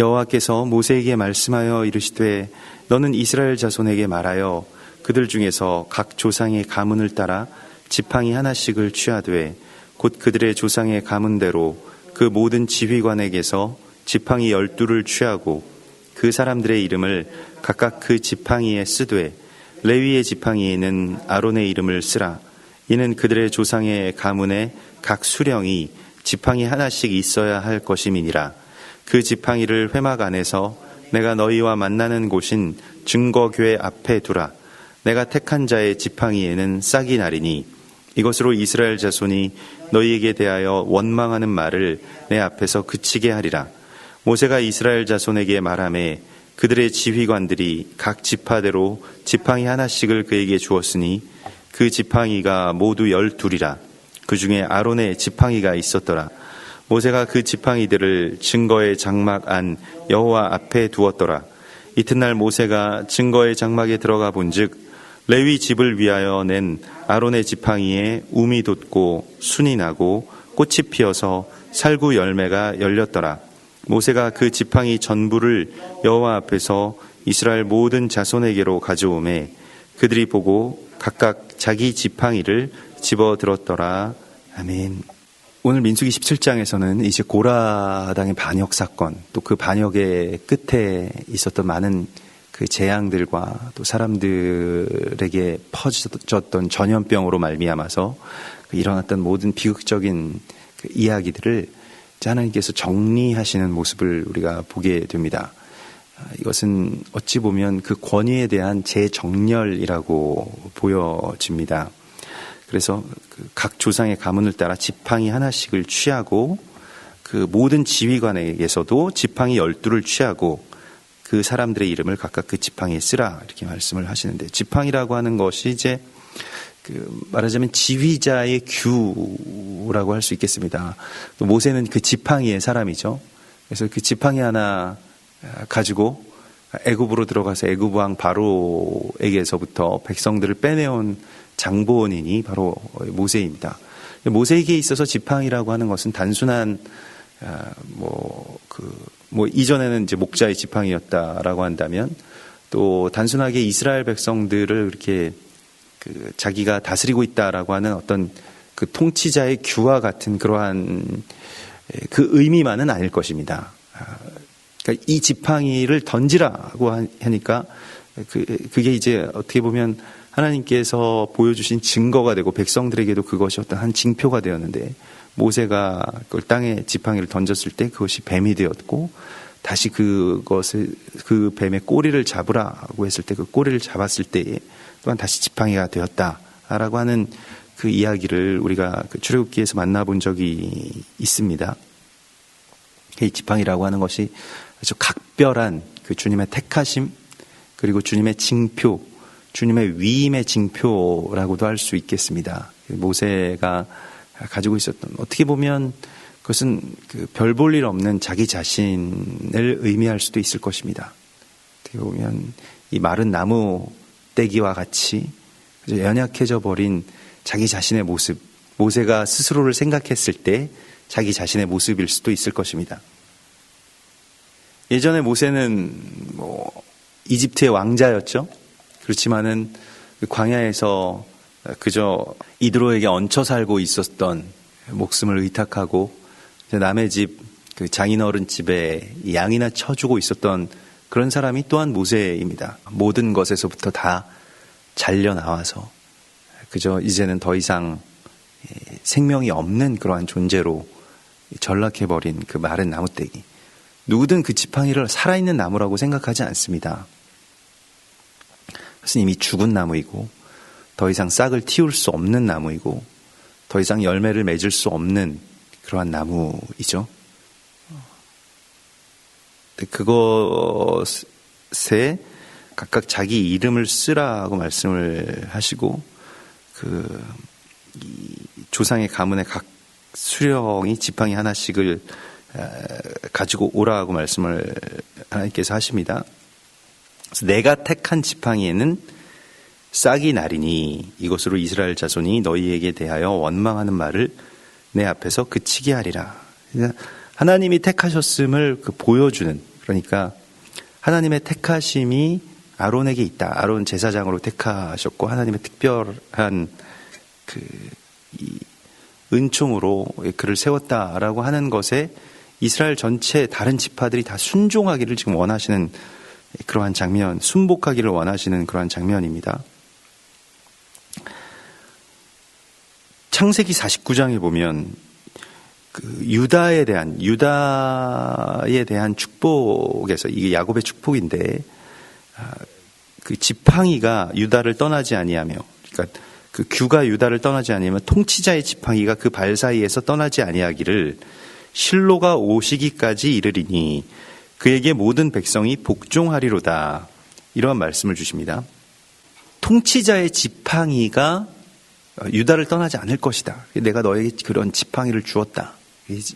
여호와께서 모세에게 말씀하여 이르시되 너는 이스라엘 자손에게 말하여 그들 중에서 각 조상의 가문을 따라 지팡이 하나씩을 취하되 곧 그들의 조상의 가문대로 그 모든 지휘관에게서 지팡이 12를 취하고 그 사람들의 이름을 각각 그 지팡이에 쓰되 레위의 지팡이에는 아론의 이름을 쓰라. 이는 그들의 조상의 가문에 각 수령이 지팡이 하나씩 있어야 할 것임이니라. 그 지팡이를 회막 안에서 내가 너희와 만나는 곳인 증거궤 앞에 두라. 내가 택한 자의 지팡이에는 싹이 나리니 이것으로 이스라엘 자손이 너희에게 대하여 원망하는 말을 내 앞에서 그치게 하리라. 모세가 이스라엘 자손에게 말하매 그들의 지휘관들이 각 지파대로 지팡이 하나씩을 그에게 주었으니 그 지팡이가 모두 12이라. 그 중에 아론의 지팡이가 있었더라. 모세가 그 지팡이들을 증거의 장막 안 여호와 앞에 두었더라. 이튿날 모세가 증거의 장막에 들어가 본즉 레위 집을 위하여 낸 아론의 지팡이에 움이 돋고 순이 나고 꽃이 피어서 살구 열매가 열렸더라. 모세가 그 지팡이 전부를 여호와 앞에서 이스라엘 모든 자손에게로 가져오매 그들이 보고 각각 자기 지팡이를 집어들었더라. 아멘. 오늘 민수기 17장에서는 이제 고라당의 반역 사건, 또 그 반역의 끝에 있었던 많은 그 재앙들과 또 사람들에게 퍼졌던 전염병으로 말미암아서 일어났던 모든 비극적인 그 이야기들을 하나님께서 정리하시는 모습을 우리가 보게 됩니다. 이것은 어찌 보면 그 권위에 대한 재정렬이라고 보여집니다. 그래서 각 조상의 가문을 따라 지팡이 하나씩을 취하고 그 모든 지휘관에게서도 지팡이 12를 취하고 그 사람들의 이름을 각각 그 지팡이에 쓰라 이렇게 말씀을 하시는데, 지팡이라고 하는 것이 이제 말하자면 지휘자의 규라고 할 수 있겠습니다. 또 모세는 그 지팡이의 사람이죠. 그래서 그 지팡이 하나 가지고 애굽으로 들어가서 애굽 왕 바로에게서부터 백성들을 빼내온 장본인이 바로 모세입니다. 모세에게 있어서 지팡이라고 하는 것은 단순한 이전에는 이제 목자의 지팡이였다라고 한다면, 또 단순하게 이스라엘 백성들을 이렇게 자기가 다스리고 있다라고 하는 어떤 그 통치자의 규와 같은 그러한 그 의미만은 아닐 것입니다. 그러니까 이 지팡이를 던지라고 하니까 그게 이제 어떻게 보면 하나님께서 보여주신 증거가 되고 백성들에게도 그것이 어떤 한 징표가 되었는데, 모세가 그걸 땅에 지팡이를 던졌을 때 그것이 뱀이 되었고, 다시 그것을 그 뱀의 꼬리를 잡으라고 했을 때 그 꼬리를 잡았을 때에 또한 다시 지팡이가 되었다라고 하는 그 이야기를 우리가 그 출애굽기에서 만나본 적이 있습니다. 이 지팡이라고 하는 것이 아주 각별한 그 주님의 택하심, 그리고 주님의 징표, 주님의 위임의 징표라고도 할 수 있겠습니다. 모세가 가지고 있었던, 어떻게 보면 그것은 별 볼 일 없는 자기 자신을 의미할 수도 있을 것입니다. 어떻게 보면 이 마른 나무 떼기와 같이 연약해져 버린 자기 자신의 모습, 모세가 스스로를 생각했을 때 자기 자신의 모습일 수도 있을 것입니다. 예전에 모세는 이집트의 왕자였죠. 그렇지만은 광야에서 그저 이드로에게 얹혀 살고 있었던, 목숨을 의탁하고 남의 집 그 장인어른 집에 양이나 쳐주고 있었던 그런 사람이 또한 모세입니다. 모든 것에서부터 다 잘려 나와서 그저 이제는 더 이상 생명이 없는 그러한 존재로 전락해버린 그 마른 나무떼기. 누구든 그 지팡이를 살아있는 나무라고 생각하지 않습니다. 그것은 이미 죽은 나무이고, 더 이상 싹을 틔울 수 없는 나무이고, 더 이상 열매를 맺을 수 없는 그러한 나무이죠. 그것에 각각 자기 이름을 쓰라고 말씀을 하시고, 이 조상의 가문의 각 수령이 지팡이 하나씩을 가지고 오라고 말씀을 하나님께서 하십니다. 그래서 내가 택한 지팡이에는 싹이 나리니 이것으로 이스라엘 자손이 너희에게 대하여 원망하는 말을 내 앞에서 그치게 하리라. 하나님이 택하셨음을 보여주는, 그러니까 하나님의 택하심이 아론에게 있다. 아론 제사장으로 택하셨고 하나님의 특별한 이 은총으로 그를 세웠다라고 하는 것에 이스라엘 전체 다른 지파들이 다 순종하기를 지금 원하시는 그러한 장면, 순복하기를 원하시는 그러한 장면입니다. 창세기 49장에 보면 유다에 대한 축복에서, 이게 야곱의 축복인데, 그 지팡이가 유다를 떠나지 아니하며, 그러니까 그 규가 유다를 떠나지 아니하며 통치자의 지팡이가 그 발 사이에서 떠나지 아니하기를 실로가 오시기까지 이르리니 그에게 모든 백성이 복종하리로다. 이러한 말씀을 주십니다. 통치자의 지팡이가 유다를 떠나지 않을 것이다. 내가 너에게 그런 지팡이를 주었다.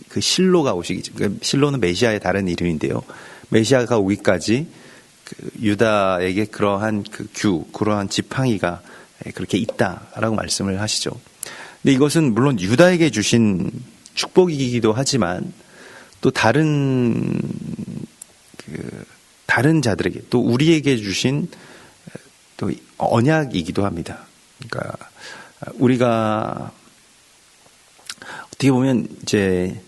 그 실로가 오시기, 그러니까 실로는 메시아의 다른 이름인데요. 메시아가 오기까지 그 유다에게 그러한 그러한 지팡이가 그렇게 있다라고 말씀을 하시죠. 근데 이것은 물론 유다에게 주신 축복이기도 하지만 또 다른 자들에게, 또 우리에게 주신 또 언약이기도 합니다. 그러니까 우리가 어떻게 보면 이제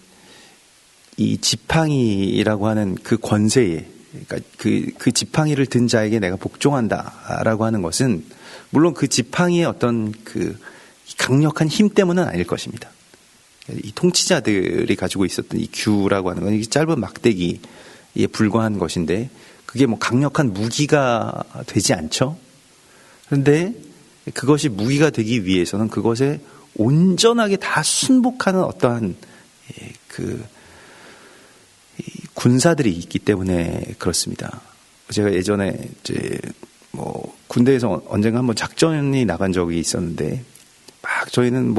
이 지팡이라고 하는 그 권세에, 그러니까 그 지팡이를 든 자에게 내가 복종한다라고 하는 것은 물론 그 지팡이의 어떤 그 강력한 힘 때문은 아닐 것입니다. 이 통치자들이 가지고 있었던 이 규라고 하는 건 이 짧은 막대기에 불과한 것인데 그게 뭐 강력한 무기가 되지 않죠. 그런데 그것이 무기가 되기 위해서는 그것에 온전하게 다 순복하는 어떠한 군사들이 있기 때문에 그렇습니다. 제가 예전에 이제 뭐 군대에서 언젠가 한번 작전이 나간 적이 있었는데 막 저희는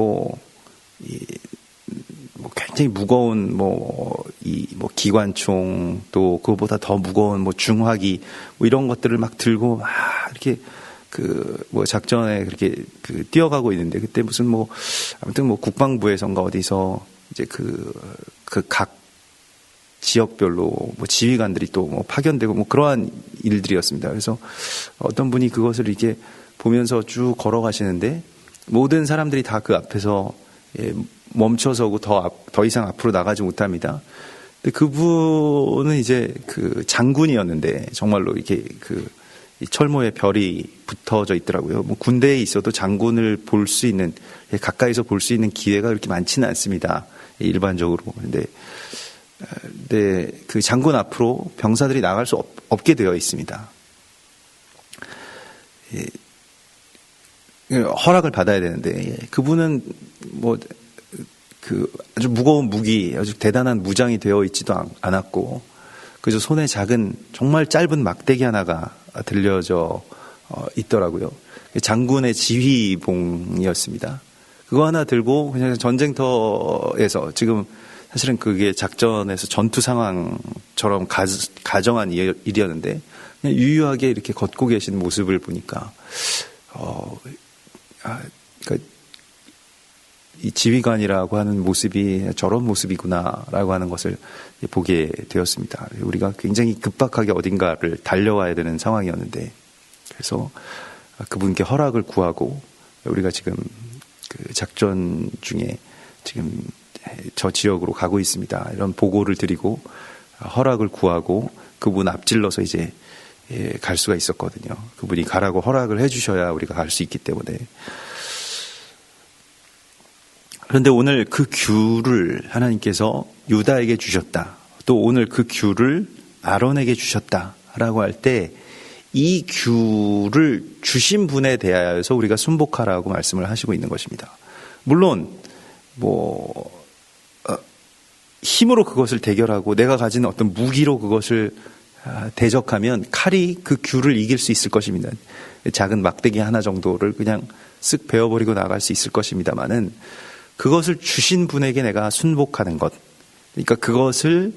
굉장히 무거운 기관총, 또 그거보다 더 무거운 중화기 이런 것들을 막 들고 막 이렇게 작전에 그렇게 뛰어가고 있는데, 그때 무슨 아무튼 국방부에선가 어디서 이제 각 지역별로 지휘관들이 또 파견되고 그러한 일들이었습니다. 그래서 어떤 분이 그것을 이렇게 보면서 쭉 걸어가시는데 모든 사람들이 다 그 앞에서 멈춰서고 더 이상 앞으로 나가지 못합니다. 근데 그분은 이제 장군이었는데 정말로 이렇게 이 철모에 별이 붙어져 있더라고요. 군대에 있어도 장군을 볼 수 있는, 가까이서 볼 수 있는 기회가 그렇게 많지는 않습니다. 일반적으로. 근데 그 장군 앞으로 병사들이 나갈 수 없게 되어 있습니다. 허락을 받아야 되는데 그분은 아주 무거운 무기, 아주 대단한 무장이 되어 있지도 않았고 그저 손에 작은 정말 짧은 막대기 하나가 들려져 있더라고요. 장군의 지휘봉이었습니다. 그거 하나 들고 그냥 전쟁터에서, 지금 사실은 그게 작전에서 전투 상황처럼 가정한 일이었는데 그냥 유유하게 이렇게 걷고 계신 모습을 보니까 이 지휘관이라고 하는 모습이 저런 모습이구나라고 하는 것을 보게 되었습니다. 우리가 굉장히 급박하게 어딘가를 달려와야 되는 상황이었는데, 그래서 그분께 허락을 구하고 우리가 지금 작전 중에 지금 저 지역으로 가고 있습니다, 이런 보고를 드리고 허락을 구하고 그분 앞질러서 이제 갈 수가 있었거든요. 그분이 가라고 허락을 해주셔야 우리가 갈 수 있기 때문에. 그런데 오늘 그 규를 하나님께서 유다에게 주셨다, 또 오늘 그 규를 아론에게 주셨다라고 할 때 이 규를 주신 분에 대하여서 우리가 순복하라고 말씀을 하시고 있는 것입니다. 물론 힘으로 그것을 대결하고 내가 가진 어떤 무기로 그것을 대적하면 칼이 그 규를 이길 수 있을 것입니다. 작은 막대기 하나 정도를 그냥 쓱 베어버리고 나갈 수 있을 것입니다만은, 그것을 주신 분에게 내가 순복하는 것, 그러니까 그것을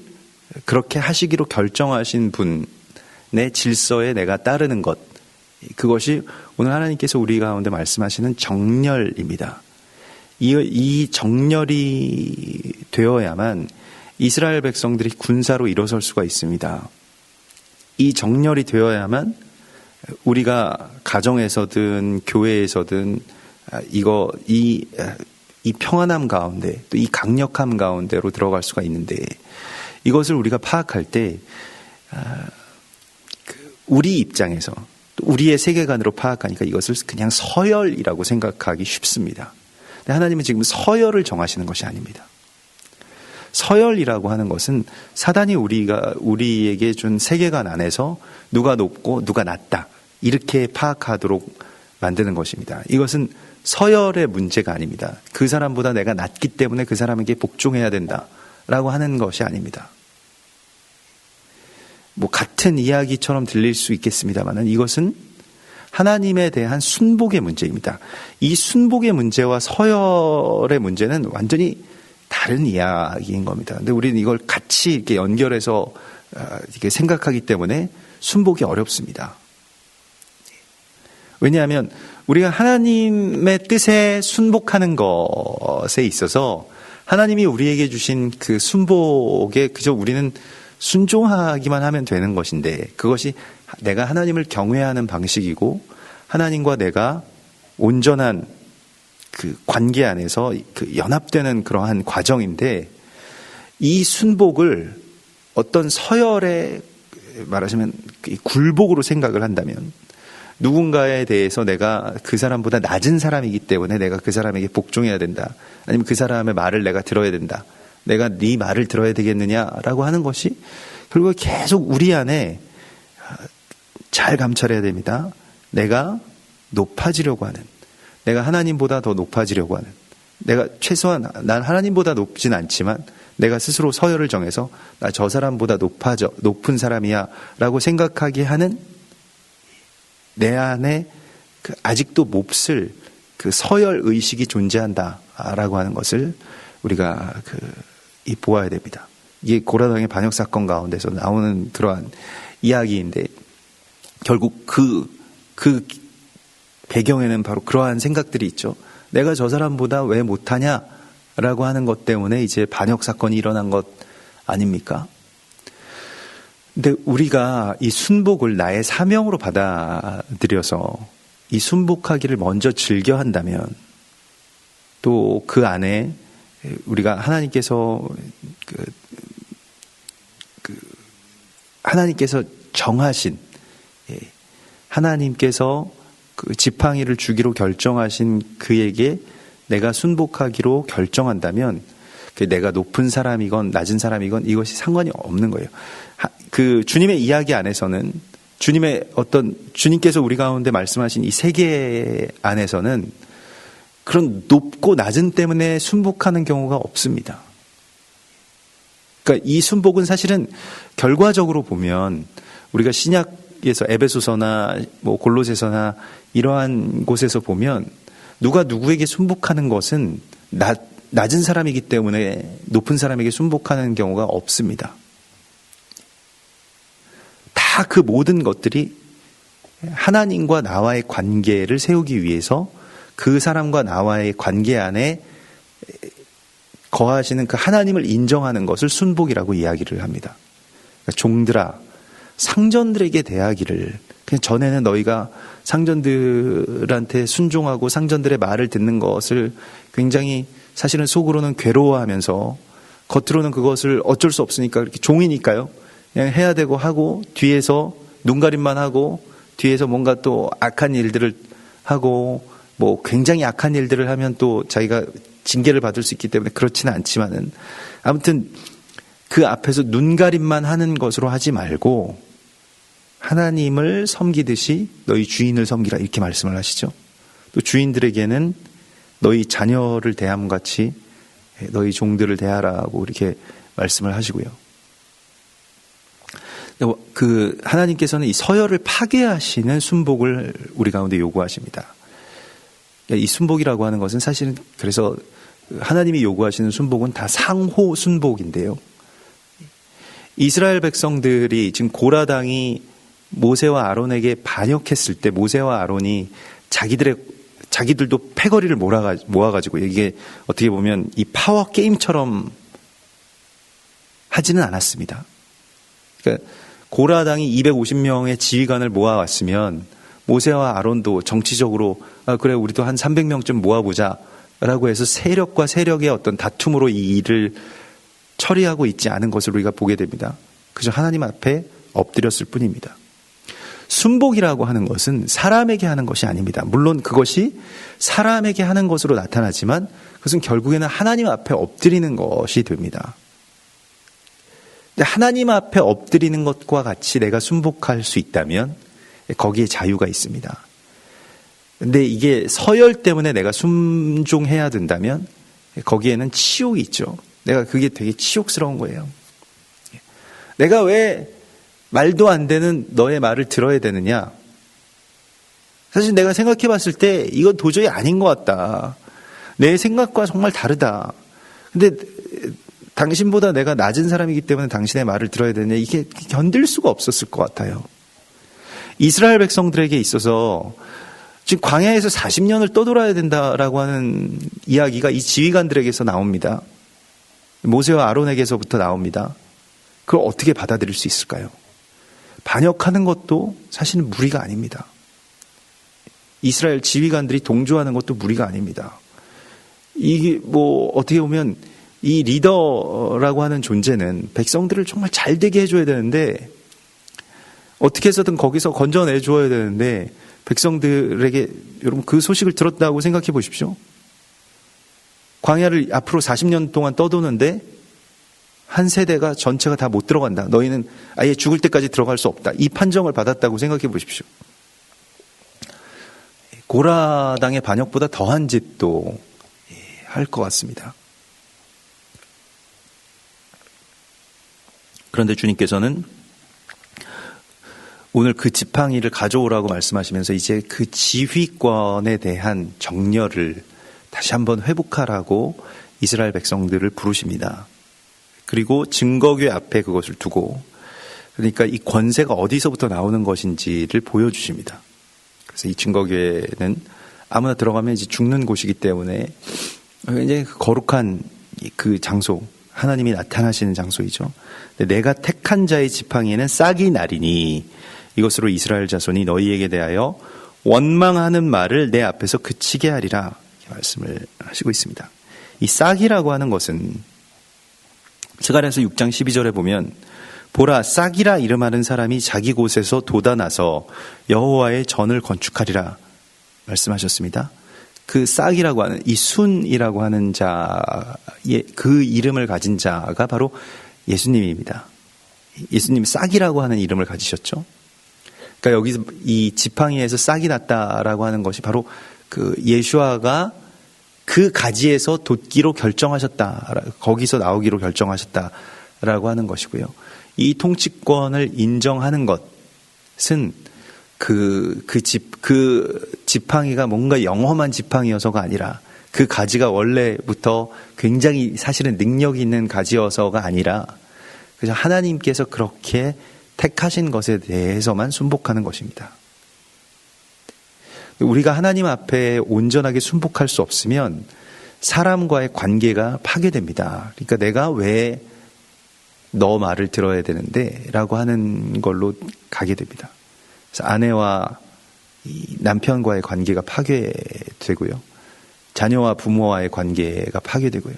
그렇게 하시기로 결정하신 분의 질서에 내가 따르는 것, 그것이 오늘 하나님께서 우리 가운데 말씀하시는 정렬입니다. 이 정렬이 되어야만 이스라엘 백성들이 군사로 일어설 수가 있습니다. 이 정렬이 되어야만 우리가 가정에서든 교회에서든 이 평안함 가운데 또 이 강력함 가운데로 들어갈 수가 있는데, 이것을 우리가 파악할 때 우리 입장에서 또 우리의 세계관으로 파악하니까 이것을 그냥 서열이라고 생각하기 쉽습니다. 근데 하나님은 지금 서열을 정하시는 것이 아닙니다. 서열이라고 하는 것은 사단이 우리에게 준 세계관 안에서 누가 높고 누가 낮다 이렇게 파악하도록 만드는 것입니다. 이것은 서열의 문제가 아닙니다. 그 사람보다 내가 낫기 때문에 그 사람에게 복종해야 된다라고 하는 것이 아닙니다. 같은 이야기처럼 들릴 수 있겠습니다만 이것은 하나님에 대한 순복의 문제입니다. 이 순복의 문제와 서열의 문제는 완전히 다른 이야기인 겁니다. 근데 우리는 이걸 같이 이렇게 연결해서 이렇게 생각하기 때문에 순복이 어렵습니다. 왜냐하면 우리가 하나님의 뜻에 순복하는 것에 있어서 하나님이 우리에게 주신 그 순복에 그저 우리는 순종하기만 하면 되는 것인데, 그것이 내가 하나님을 경외하는 방식이고 하나님과 내가 온전한 그 관계 안에서 그 연합되는 그러한 과정인데, 이 순복을 어떤 서열에 말하자면 굴복으로 생각을 한다면, 누군가에 대해서 내가 그 사람보다 낮은 사람이기 때문에 내가 그 사람에게 복종해야 된다, 아니면 그 사람의 말을 내가 들어야 된다, 내가 네 말을 들어야 되겠느냐라고 하는 것이 결국 계속 우리 안에 잘 감찰해야 됩니다. 내가 높아지려고 하는, 내가 하나님보다 더 높아지려고 하는, 내가 최소한 난 하나님보다 높진 않지만 내가 스스로 서열을 정해서 나 저 사람보다 높은 사람이야 라고 생각하게 하는 내 안에 그 아직도 몹쓸 그 서열 의식이 존재한다라고 하는 것을 우리가 보아야 됩니다. 이게 고라당의 반역 사건 가운데서 나오는 그러한 이야기인데, 결국 그 배경에는 바로 그러한 생각들이 있죠. 내가 저 사람보다 왜 못하냐라고 하는 것 때문에 이제 반역 사건이 일어난 것 아닙니까? 근데 우리가 이 순복을 나의 사명으로 받아들여서 이 순복하기를 먼저 즐겨 한다면, 또 그 안에 우리가 하나님께서 하나님께서 정하신, 하나님께서 그 지팡이를 주기로 결정하신 그에게 내가 순복하기로 결정한다면, 내가 높은 사람이건 낮은 사람이건 이것이 상관이 없는 거예요. 그 주님의 이야기 안에서는, 주님께서 우리 가운데 말씀하신 이 세계 안에서는 그런 높고 낮은 때문에 순복하는 경우가 없습니다. 그러니까 이 순복은 사실은 결과적으로 보면 우리가 신약에서 에베소서나 골로새서나 이러한 곳에서 보면 누가 누구에게 순복하는 것은 낮은 사람이기 때문에 높은 사람에게 순복하는 경우가 없습니다. 다 그 모든 것들이 하나님과 나와의 관계를 세우기 위해서 그 사람과 나와의 관계 안에 거하시는 그 하나님을 인정하는 것을 순복이라고 이야기를 합니다. 그러니까 종들아, 상전들에게 대하기를, 그냥 전에는 너희가 상전들한테 순종하고 상전들의 말을 듣는 것을 굉장히 사실은 속으로는 괴로워하면서 겉으로는 그것을 어쩔 수 없으니까, 이렇게 종이니까요, 그냥 해야 되고 하고, 뒤에서 눈가림만 하고, 뒤에서 뭔가 또 악한 일들을 하고, 굉장히 악한 일들을 하면 또 자기가 징계를 받을 수 있기 때문에 그렇지는 않지만은, 아무튼 그 앞에서 눈가림만 하는 것으로 하지 말고 하나님을 섬기듯이 너희 주인을 섬기라, 이렇게 말씀을 하시죠. 또 주인들에게는 너희 자녀를 대함 같이 너희 종들을 대하라고 이렇게 말씀을 하시고요. 그 하나님께서는 이 서열을 파괴하시는 순복을 우리 가운데 요구하십니다. 이 순복이라고 하는 것은 사실은, 그래서 하나님이 요구하시는 순복은 다 상호 순복인데요. 이스라엘 백성들이 지금 고라당이 모세와 아론에게 반역했을 때 모세와 아론이 자기들도 패거리를 모아가지고, 이게 어떻게 보면 이 파워 게임처럼 하지는 않았습니다. 그러니까 고라당이 250명의 지휘관을 모아왔으면 모세와 아론도 정치적으로 그래 우리도 한 300명쯤 모아보자 라고 해서 세력과 세력의 어떤 다툼으로 이 일을 처리하고 있지 않은 것을 우리가 보게 됩니다. 그저 하나님 앞에 엎드렸을 뿐입니다. 순복이라고 하는 것은 사람에게 하는 것이 아닙니다. 물론 그것이 사람에게 하는 것으로 나타나지만 그것은 결국에는 하나님 앞에 엎드리는 것이 됩니다. 근데 하나님 앞에 엎드리는 것과 같이 내가 순복할 수 있다면 거기에 자유가 있습니다. 근데 이게 서열 때문에 내가 순종해야 된다면 거기에는 치욕이 있죠. 내가 그게 되게 치욕스러운 거예요. 내가 왜 말도 안 되는 너의 말을 들어야 되느냐? 사실 내가 생각해 봤을 때 이건 도저히 아닌 것 같다. 내 생각과 정말 다르다. 근데 당신보다 내가 낮은 사람이기 때문에 당신의 말을 들어야 되느냐? 이게 견딜 수가 없었을 것 같아요. 이스라엘 백성들에게 있어서 지금 광야에서 40년을 떠돌아야 된다라고 하는 이야기가 이 지휘관들에게서 나옵니다. 모세와 아론에게서부터 나옵니다. 그걸 어떻게 받아들일 수 있을까요? 반역하는 것도 사실은 무리가 아닙니다. 이스라엘 지휘관들이 동조하는 것도 무리가 아닙니다. 이게 어떻게 보면 이 리더라고 하는 존재는 백성들을 정말 잘 되게 해줘야 되는데 어떻게 해서든 거기서 건져내줘야 되는데 백성들에게 여러분 그 소식을 들었다고 생각해 보십시오. 광야를 앞으로 40년 동안 떠도는데 한 세대가 전체가 다 못 들어간다. 너희는 아예 죽을 때까지 들어갈 수 없다. 이 판정을 받았다고 생각해 보십시오. 고라당의 반역보다 더한 짓도 할 것 같습니다. 그런데 주님께서는 오늘 그 지팡이를 가져오라고 말씀하시면서 이제 그 지휘권에 대한 정렬을 다시 한번 회복하라고 이스라엘 백성들을 부르십니다. 그리고 증거궤 앞에 그것을 두고 그러니까 이 권세가 어디서부터 나오는 것인지를 보여주십니다. 그래서 이 증거궤는 아무나 들어가면 이제 죽는 곳이기 때문에 이제 거룩한 그 장소, 하나님이 나타나시는 장소이죠. 내가 택한 자의 지팡이에는 싹이 나리니 이것으로 이스라엘 자손이 너희에게 대하여 원망하는 말을 내 앞에서 그치게 하리라 이렇게 말씀을 하시고 있습니다. 이 싹이라고 하는 것은 스가랴서 6장 12절에 보면 보라 싹이라 이름하는 사람이 자기 곳에서 돋아나서 여호와의 전을 건축하리라 말씀하셨습니다. 그 싹이라고 하는 이 순이라고 하는 자의 그 이름을 가진 자가 바로 예수님입니다. 예수님이 싹이라고 하는 이름을 가지셨죠. 그러니까 여기서 이 지팡이에서 싹이 났다라고 하는 것이 바로 그 예수아가 그 가지에서 돋기로 결정하셨다. 거기서 나오기로 결정하셨다라고 하는 것이고요. 이 통치권을 인정하는 것은 그 지팡이가 뭔가 영험한 지팡이여서가 아니라 그 가지가 원래부터 굉장히 사실은 능력이 있는 가지여서가 아니라 그래서 하나님께서 그렇게 택하신 것에 대해서만 순복하는 것입니다. 우리가 하나님 앞에 온전하게 순복할 수 없으면 사람과의 관계가 파괴됩니다. 그러니까 내가 왜 너 말을 들어야 되는데 라고 하는 걸로 가게 됩니다. 그래서 아내와 이 남편과의 관계가 파괴되고요. 자녀와 부모와의 관계가 파괴되고요.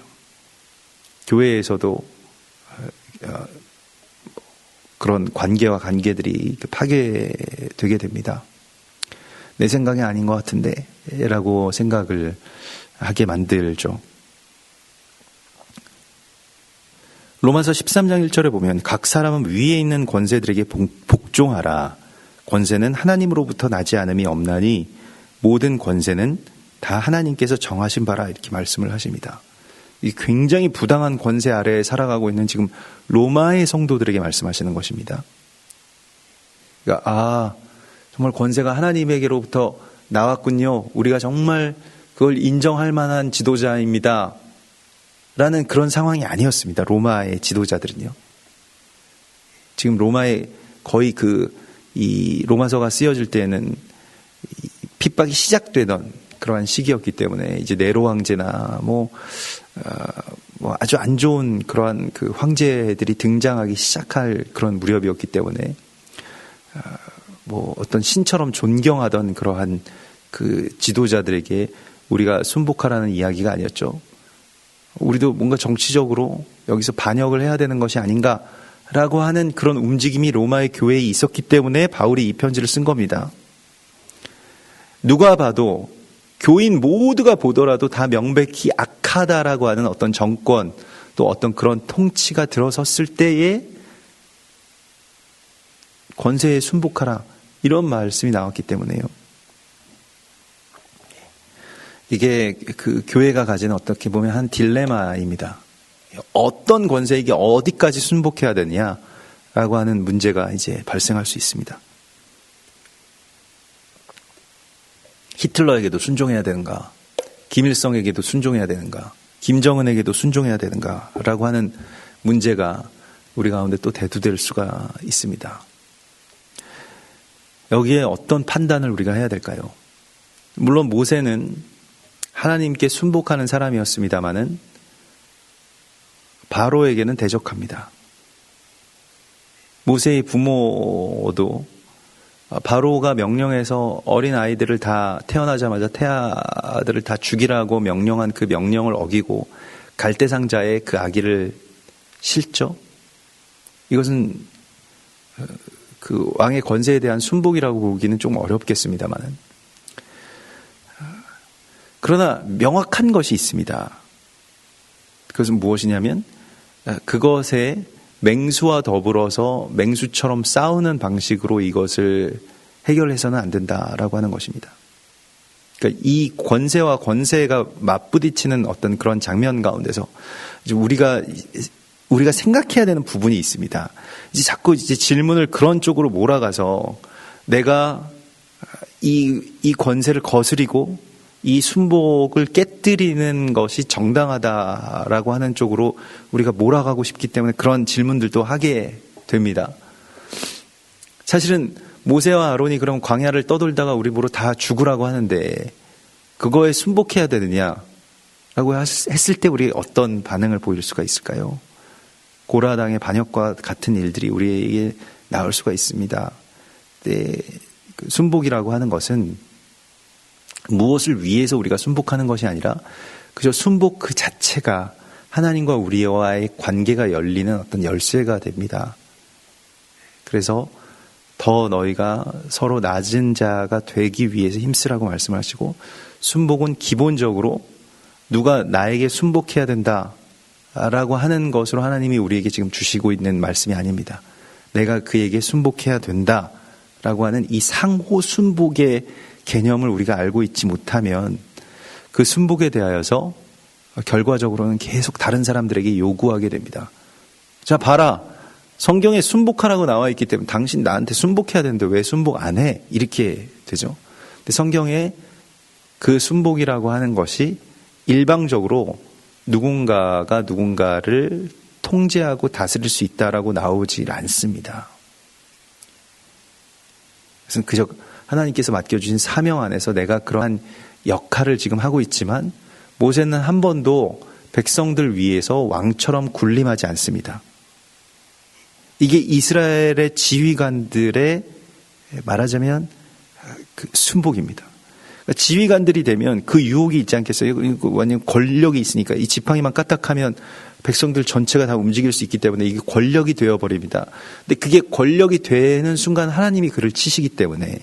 교회에서도 그런 관계와 관계들이 파괴되게 됩니다. 내 생각이 아닌 것 같은데 라고 생각을 하게 만들죠. 로마서 13장 1절에 보면 각 사람은 위에 있는 권세들에게 복종하라. 권세는 하나님으로부터 나지 않음이 없나니 모든 권세는 다 하나님께서 정하신 바라 이렇게 말씀을 하십니다. 이 굉장히 부당한 권세 아래에 살아가고 있는 지금 로마의 성도들에게 말씀하시는 것입니다. 그러니까 정말 권세가 하나님에게로부터 나왔군요. 우리가 정말 그걸 인정할 만한 지도자입니다. 라는 그런 상황이 아니었습니다. 로마의 지도자들은요. 지금 로마의 거의 이 로마서가 쓰여질 때는 핍박이 시작되던 그러한 시기였기 때문에 이제 네로 황제나 아주 안 좋은 그러한 그 황제들이 등장하기 시작할 그런 무렵이었기 때문에 어떤 신처럼 존경하던 그러한 그 지도자들에게 우리가 순복하라는 이야기가 아니었죠. 우리도 뭔가 정치적으로 여기서 반역을 해야 되는 것이 아닌가라고 하는 그런 움직임이 로마의 교회에 있었기 때문에 바울이 이 편지를 쓴 겁니다. 누가 봐도 교인 모두가 보더라도 다 명백히 악하다라고 하는 어떤 정권 또 어떤 그런 통치가 들어섰을 때에 권세에 순복하라 이런 말씀이 나왔기 때문에요. 이게 그 교회가 가진 어떻게 보면 한 딜레마입니다. 어떤 권세에게 어디까지 순복해야 되느냐라고 하는 문제가 이제 발생할 수 있습니다. 히틀러에게도 순종해야 되는가? 김일성에게도 순종해야 되는가? 김정은에게도 순종해야 되는가? 라고 하는 문제가 우리 가운데 또 대두될 수가 있습니다. 여기에 어떤 판단을 우리가 해야 될까요? 물론 모세는 하나님께 순복하는 사람이었습니다마는 바로에게는 대적합니다. 모세의 부모도 바로가 명령해서 어린 아이들을 다 태어나자마자 태아들을 다 죽이라고 명령한 그 명령을 어기고 갈대상자에 그 아기를 실죠. 이것은 그 왕의 권세에 대한 순복이라고 보기는 좀 어렵겠습니다만은 그러나 명확한 것이 있습니다. 그것은 무엇이냐면 그것에 맹수와 더불어서 맹수처럼 싸우는 방식으로 이것을 해결해서는 안 된다라고 하는 것입니다. 그러니까 이 권세와 권세가 맞부딪히는 어떤 그런 장면 가운데서 이제 우리가 생각해야 되는 부분이 있습니다. 이제 자꾸 이제 질문을 그런 쪽으로 몰아가서 내가 이 권세를 거스리고 이 순복을 깨뜨리는 것이 정당하다라고 하는 쪽으로 우리가 몰아가고 싶기 때문에 그런 질문들도 하게 됩니다. 사실은 모세와 아론이 그럼 광야를 떠돌다가 우리 보러 다 죽으라고 하는데 그거에 순복해야 되느냐라고 했을 때 우리 어떤 반응을 보일 수가 있을까요? 고라당의 반역과 같은 일들이 우리에게 나올 수가 있습니다. 그 순복이라고 하는 것은 무엇을 위해서 우리가 순복하는 것이 아니라 그저 순복 그 자체가 하나님과 우리와의 관계가 열리는 어떤 열쇠가 됩니다. 그래서 더 너희가 서로 낮은 자가 되기 위해서 힘쓰라고 말씀하시고 순복은 기본적으로 누가 나에게 순복해야 된다라고 하는 것으로 하나님이 우리에게 지금 주시고 있는 말씀이 아닙니다. 내가 그에게 순복해야 된다라고 하는 이 상호 순복의 개념을 우리가 알고 있지 못하면 그 순복에 대하여서 결과적으로는 계속 다른 사람들에게 요구하게 됩니다. 자, 봐라. 성경에 순복하라고 나와 있기 때문에 당신 나한테 순복해야 되는데 왜 순복 안 해? 이렇게 되죠. 근데 성경에 그 순복이라고 하는 것이 일방적으로 누군가가 누군가를 통제하고 다스릴 수 있다라고 나오질 않습니다. 그래서 그저 하나님께서 맡겨주신 사명 안에서 내가 그러한 역할을 지금 하고 있지만 모세는 한 번도 백성들 위해서 왕처럼 군림하지 않습니다. 이게 이스라엘의 지휘관들의 말하자면 그 순복입니다. 그러니까 지휘관들이 되면 그 유혹이 있지 않겠어요? 왜냐하면 권력이 있으니까 이 지팡이만 까딱하면 백성들 전체가 다 움직일 수 있기 때문에 이게 권력이 되어버립니다. 근데 그게 권력이 되는 순간 하나님이 그를 치시기 때문에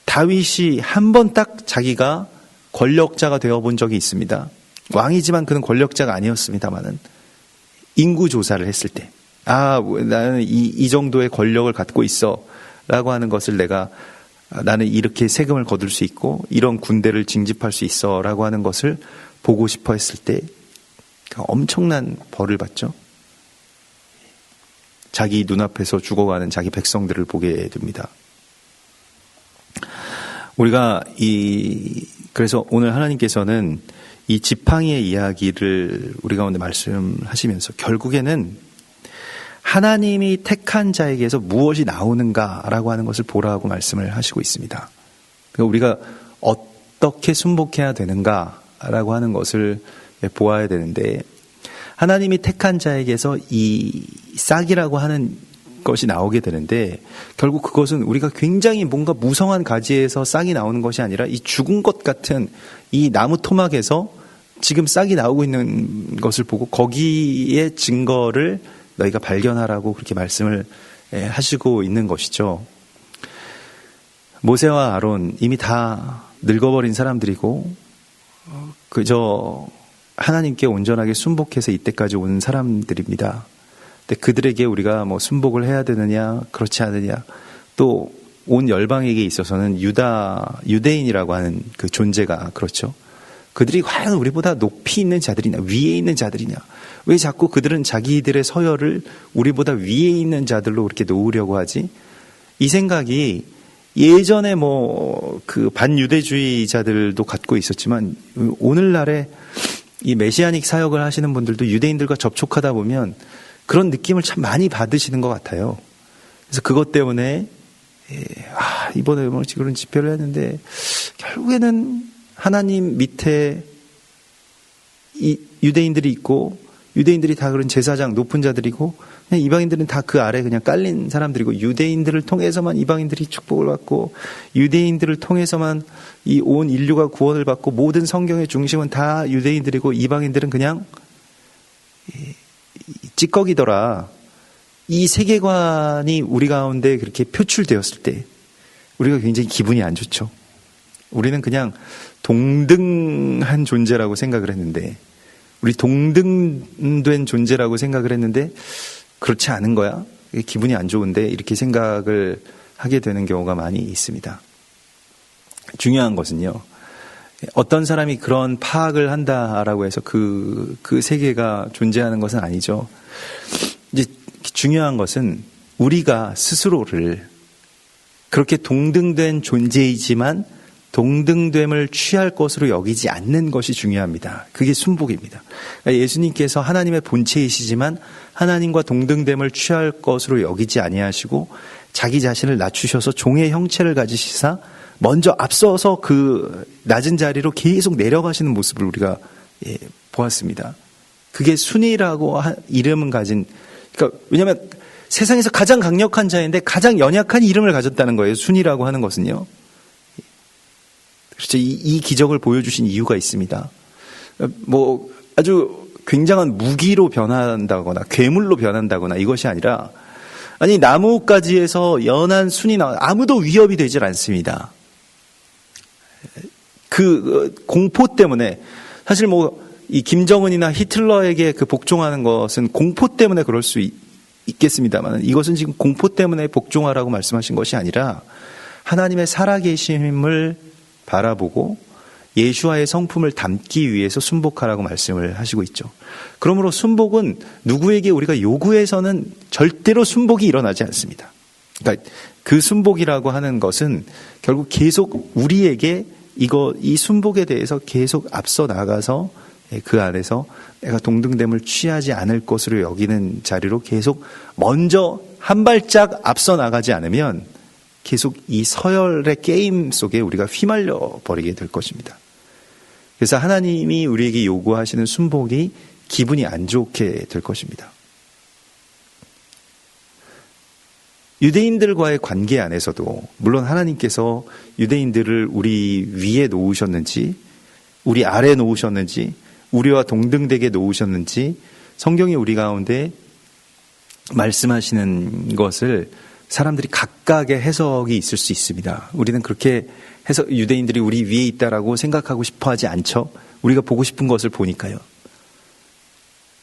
다윗이 한 번 딱 자기가 권력자가 되어본 적이 있습니다. 왕이지만 그는 권력자가 아니었습니다만은 인구 조사를 했을 때 나는 이 정도의 권력을 갖고 있어 라고 하는 것을 나는 이렇게 세금을 거둘 수 있고 이런 군대를 징집할 수 있어 라고 하는 것을 보고 싶어 했을 때 엄청난 벌을 받죠. 자기 눈앞에서 죽어가는 자기 백성들을 보게 됩니다. 우리가 그래서 오늘 하나님께서는 이 지팡이의 이야기를 우리 가운데 말씀하시면서 결국에는 하나님이 택한 자에게서 무엇이 나오는가라고 하는 것을 보라고 말씀을 하시고 있습니다. 그러니까 우리가 어떻게 순복해야 되는가라고 하는 것을 보아야 되는데 하나님이 택한 자에게서 이 싹이라고 하는 것이 나오게 되는데, 결국 그것은 우리가 굉장히 뭔가 무성한 가지에서 싹이 나오는 것이 아니라 이 죽은 것 같은 이 나무 토막에서 지금 싹이 나오고 있는 것을 보고 거기에 증거를 너희가 발견하라고 그렇게 말씀을 하시고 있는 것이죠. 모세와 아론 이미 다 늙어버린 사람들이고 그저 하나님께 온전하게 순복해서 이때까지 온 사람들입니다. 근데 그들에게 우리가 뭐 순복을 해야 되느냐 그렇지 않느냐, 또 온 열방에게 있어서는 유대인이라고 하는 그 존재가 그렇죠. 그들이 과연 우리보다 높이 있는 자들이냐 위에 있는 자들이냐, 왜 자꾸 그들은 자기들의 서열을 우리보다 위에 있는 자들로 그렇게 놓으려고 하지? 이 생각이 예전에 뭐 그 반유대주의자들도 갖고 있었지만 오늘날에 이 메시아닉 사역을 하시는 분들도 유대인들과 접촉하다 보면 그런 느낌을 참 많이 받으시는 것 같아요. 그래서 그것 때문에 이번에 뭐 그런 집회를 했는데 결국에는 하나님 밑에 이 유대인들이 있고, 유대인들이 다 그런 제사장 높은 자들이고, 그냥 이방인들은 다 그 아래 그냥 깔린 사람들이고, 유대인들을 통해서만 이방인들이 축복을 받고, 유대인들을 통해서만 이 온 인류가 구원을 받고, 모든 성경의 중심은 다 유대인들이고 이방인들은 그냥 찌꺼기더라. 이 세계관이 우리 가운데 그렇게 표출되었을 때 우리가 굉장히 기분이 안 좋죠. 우리는 그냥 동등한 존재라고 생각을 했는데, 우리 동등된 존재라고 생각을 했는데 그렇지 않은 거야? 기분이 안 좋은데, 이렇게 생각을 하게 되는 경우가 많이 있습니다. 중요한 것은요, 어떤 사람이 그런 파악을 한다라고 해서 그 세계가 존재하는 것은 아니죠. 이제 중요한 것은 우리가 스스로를 그렇게 동등된 존재이지만 동등됨을 취할 것으로 여기지 않는 것이 중요합니다. 그게 순복입니다. 그러니까 예수님께서 하나님의 본체이시지만 하나님과 동등됨을 취할 것으로 여기지 아니하시고 자기 자신을 낮추셔서 종의 형체를 가지시사 먼저 앞서서 그 낮은 자리로 계속 내려가시는 모습을 우리가 보았습니다. 그게 순이라고 이름은 가진, 그러니까 왜냐하면 세상에서 가장 강력한 자인데 가장 연약한 이름을 가졌다는 거예요. 순이라고 하는 것은요. 그렇죠. 이 기적을 보여주신 이유가 있습니다. 뭐 아주 굉장한 무기로 변한다거나 괴물로 변한다거나 이것이 아니라, 아니 나무가지에서 연한 순이 나와 아무도 위협이 되질 않습니다. 그 공포 때문에, 사실 뭐 이 김정은이나 히틀러에게 그 복종하는 것은 공포 때문에 그럴 수 있겠습니다만, 이것은 지금 공포 때문에 복종하라고 말씀하신 것이 아니라 하나님의 살아계심을 바라보고 예수와의 성품을 담기 위해서 순복하라고 말씀을 하시고 있죠. 그러므로 순복은 누구에게 우리가 요구해서는 절대로 순복이 일어나지 않습니다. 그러니까 그 순복이라고 하는 것은 결국 계속 우리에게 이 순복에 대해서 계속 앞서 나가서 그 안에서 내가 동등됨을 취하지 않을 것으로 여기는 자리로 계속 먼저 한 발짝 앞서 나가지 않으면 계속 이 서열의 게임 속에 우리가 휘말려 버리게 될 것입니다. 그래서 하나님이 우리에게 요구하시는 순복이 기분이 안 좋게 될 것입니다. 유대인들과의 관계 안에서도 물론 하나님께서 유대인들을 우리 위에 놓으셨는지 우리 아래에 놓으셨는지 우리와 동등되게 놓으셨는지 성경이 우리 가운데 말씀하시는 것을 사람들이 각각의 해석이 있을 수 있습니다. 우리는 그렇게 해서 유대인들이 우리 위에 있다라고 생각하고 싶어 하지 않죠. 우리가 보고 싶은 것을 보니까요.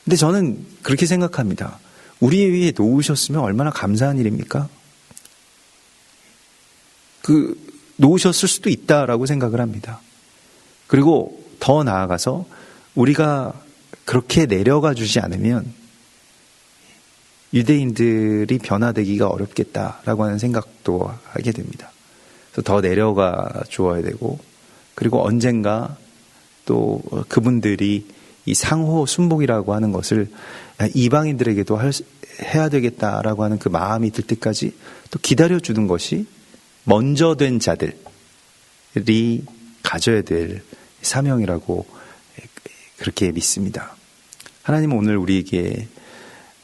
근데 저는 그렇게 생각합니다. 우리 위에 놓으셨으면 얼마나 감사한 일입니까? 놓으셨을 수도 있다라고 생각을 합니다. 그리고 더 나아가서 우리가 그렇게 내려가 주지 않으면 유대인들이 변화되기가 어렵겠다라고 하는 생각도 하게 됩니다. 그래서 더 내려가 주어야 되고, 그리고 언젠가 또 그분들이 이 상호 순복이라고 하는 것을 이방인들에게도 해야 되겠다라고 하는 그 마음이 들 때까지 또 기다려주는 것이 먼저 된 자들이 가져야 될 사명이라고 그렇게 믿습니다. 하나님은 오늘 우리에게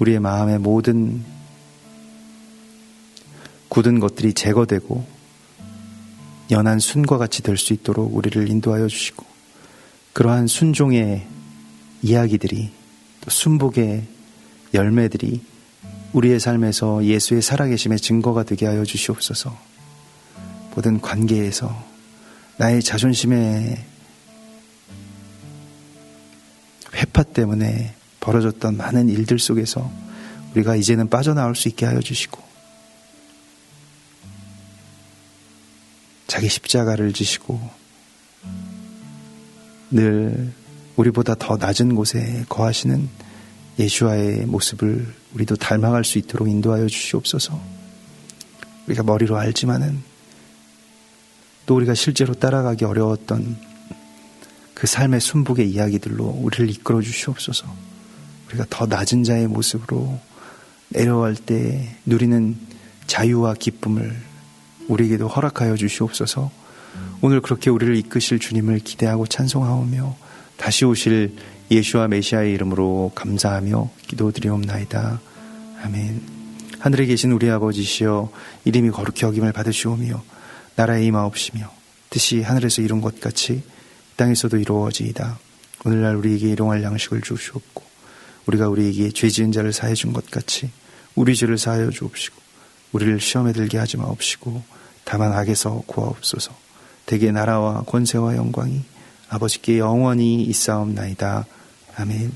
우리의 마음의 모든 굳은 것들이 제거되고 연한 순과 같이 될 수 있도록 우리를 인도하여 주시고, 그러한 순종의 이야기들이, 또 순복의 열매들이 우리의 삶에서 예수의 살아계심의 증거가 되게 하여 주시옵소서. 모든 관계에서 나의 자존심의 회파 때문에 벌어졌던 많은 일들 속에서 우리가 이제는 빠져나올 수 있게 하여 주시고, 자기 십자가를 지시고 늘 우리보다 더 낮은 곳에 거하시는 예수와의 모습을 우리도 닮아갈 수 있도록 인도하여 주시옵소서. 우리가 머리로 알지만은 또 우리가 실제로 따라가기 어려웠던 그 삶의 순복의 이야기들로 우리를 이끌어 주시옵소서. 우리가 더 낮은 자의 모습으로 내려갈 때 누리는 자유와 기쁨을 우리에게도 허락하여 주시옵소서. 오늘 그렇게 우리를 이끄실 주님을 기대하고 찬송하오며 다시 오실 예수와 메시아의 이름으로 감사하며 기도드리옵나이다. 아멘. 하늘에 계신 우리 아버지시여, 이름이 거룩히 여김을 받으시오며 나라에 임하옵시며 뜻이 하늘에서 이룬 것 같이 땅에서도 이루어지이다. 오늘날 우리에게 일용할 양식을 주시옵고, 우리가 우리에게 죄 지은 자를 사해 준 것 같이 우리 죄를 사하여 주옵시고, 우리를 시험에 들게 하지 마옵시고 다만 악에서 구하옵소서. 대개 나라와 권세와 영광이 아버지께 영원히 있사옵나이다. 아멘.